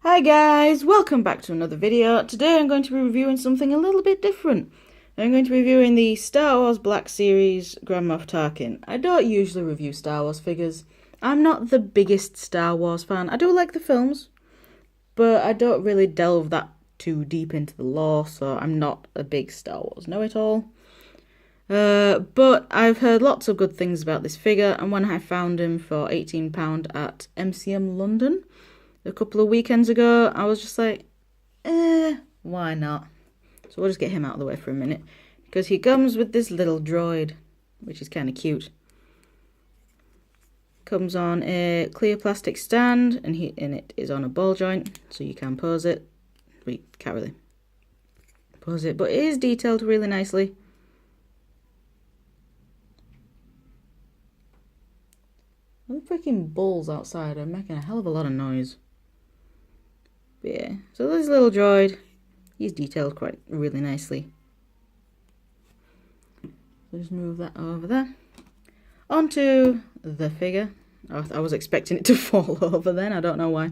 Hi guys, welcome back to another video. Today I'm going to be reviewing something a little bit different. I'm going to be reviewing the Star Wars Black Series Grand Moff Tarkin. I don't usually review Star Wars figures. I'm not the biggest Star Wars fan. I do like the films, but I don't really delve that too deep into the lore, so I'm not a big Star Wars know-it-all. But I've heard lots of good things about this figure, and when I found him for £18 at MCM London a couple of weekends ago, I was just like, why not? So we'll just get him out of the way for a minute, because he comes with this little droid, which is kind of cute. Comes on a clear plastic stand, and it is on a ball joint, so you can pose it. We can't really pose it, but it is detailed really nicely. The freaking bulls outside are making a hell of a lot of noise. But yeah, so this little droid, he's detailed quite really nicely. So just move that over there. Onto the figure. I was expecting it to fall over then, I don't know why.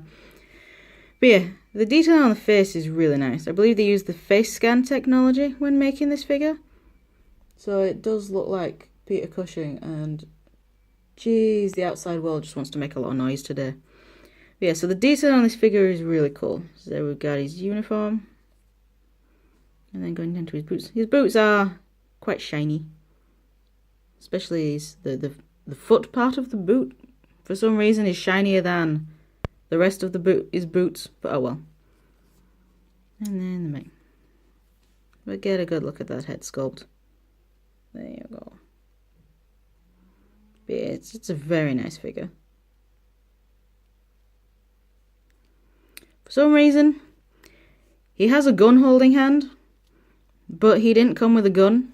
But yeah, the detail on the face is really nice. I believe they used the face scan technology when making this figure. So it does look like Peter Cushing, and jeez, the outside world just wants to make a lot of noise today. But yeah, so the detail on this figure is really cool. So there we've got his uniform. And then going down to his boots. His boots are quite shiny. Especially the foot part of the boot. For some reason is shinier than the rest of his boots. But oh well. And then the mane. But get a good look at that head sculpt. There you go. But yeah, it's a very nice figure. For some reason, he has a gun holding hand, but he didn't come with a gun.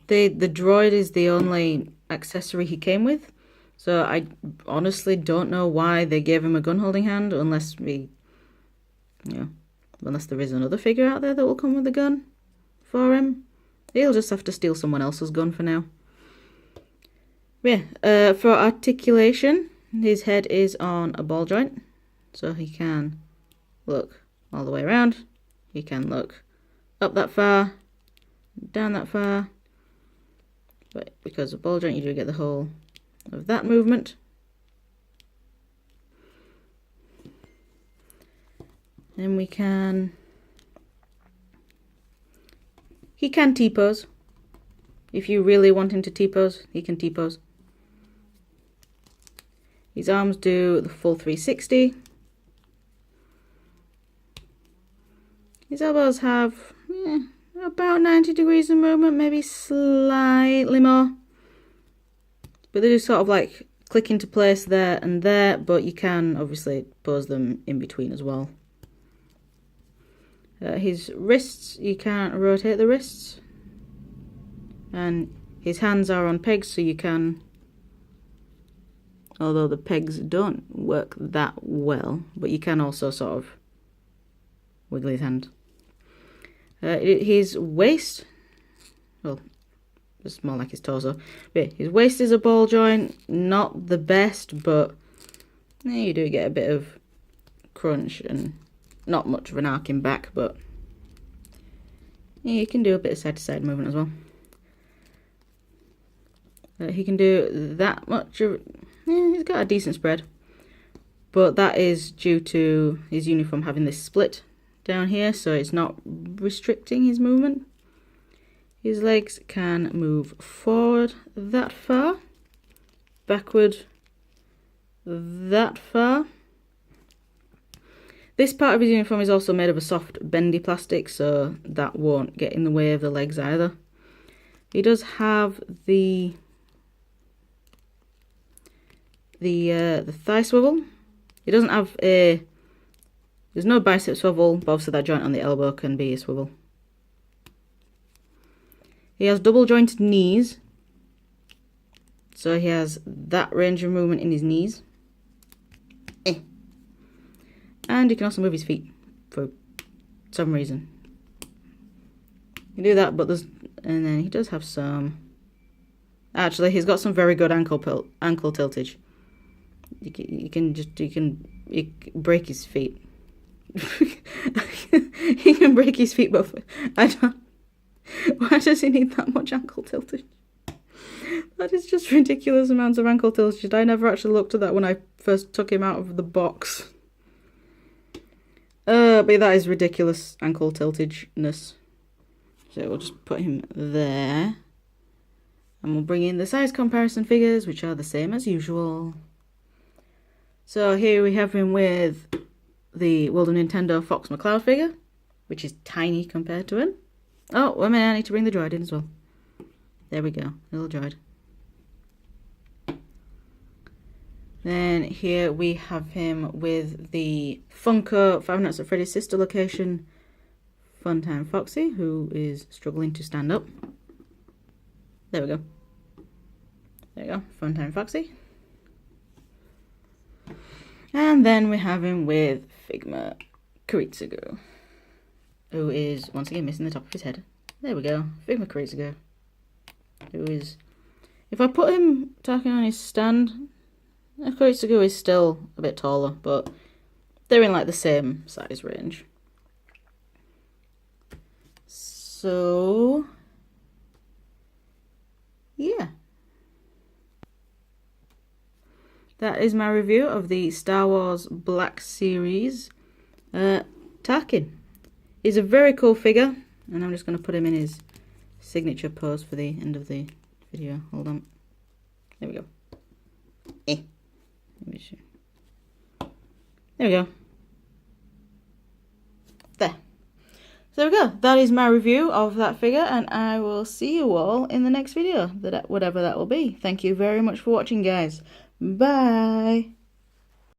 The droid is the only accessory he came with, so I honestly don't know why they gave him a gun holding hand, unless there is another figure out there that will come with a gun for him. He'll just have to steal someone else's gun for now. Yeah, for articulation, his head is on a ball joint, so he can look all the way around. He can look up that far, down that far. But because of ball joint, you do get the whole of that movement. Then he can T-pose. If you really want him to T-pose, he can T-pose. His arms do the full 360. His elbows have about 90 degrees of movement, maybe slightly more. But they just sort of like click into place there and there, but you can obviously pose them in between as well. His wrists, you can't rotate the wrists. And his hands are on pegs, so you can, although the pegs don't work that well, but you can also sort of wiggle his hand. His waist, well, it's more like his torso. But his waist is a ball joint, not the best, but you do get a bit of crunch and not much of an arcing back, but you can do a bit of side-to-side movement as well. He can do that much of, he's got a decent spread, but that is due to his uniform having this split down here, so it's not restricting his movement. His legs can move forward that far, backward that far. This part of his uniform is also made of a soft bendy plastic, so that won't get in the way of the legs either. He does have the thigh swivel. He doesn't have there's no bicep swivel, but obviously that joint on the elbow can be a swivel. He has double jointed knees, so he has that range of movement in his knees. And he can also move his feet for some reason. You do that, but and then he does have some. Actually, he's got some very good ankle tiltage. You can break his feet. He can break his feet both ways. I don't... Why does he need that much ankle tiltage? That is just ridiculous amounts of ankle tiltage. I never actually looked at that when I first took him out of the box. But that is ridiculous ankle tiltageness. So we'll just put him there. And we'll bring in the size comparison figures, which are the same as usual. So here we have him with the World of Nintendo Fox McCloud figure, which is tiny compared to him. Oh, wait a minute, I need to bring the droid in as well. There we go, little droid. Then here we have him with the Funko Five Nights at Freddy's sister location, Funtime Foxy, who is struggling to stand up. There we go. There we go, Funtime Foxy. And then we have him with Figma Kuritsugu, who is once again missing the top of his head. There we go, Figma Kuritsugu, who is, if I put him Tarkin on his stand, Kuritsugu is still a bit taller, but they're in like the same size range. So, yeah. That is my review of the Star Wars Black Series Tarkin. He's a very cool figure, and I'm just going to put him in his signature pose for the end of the video. Hold on. There we go. Let me show. There we go. There. So there we go. That is my review of that figure, and I will see you all in the next video, whatever that will be. Thank you very much for watching, guys. Bye.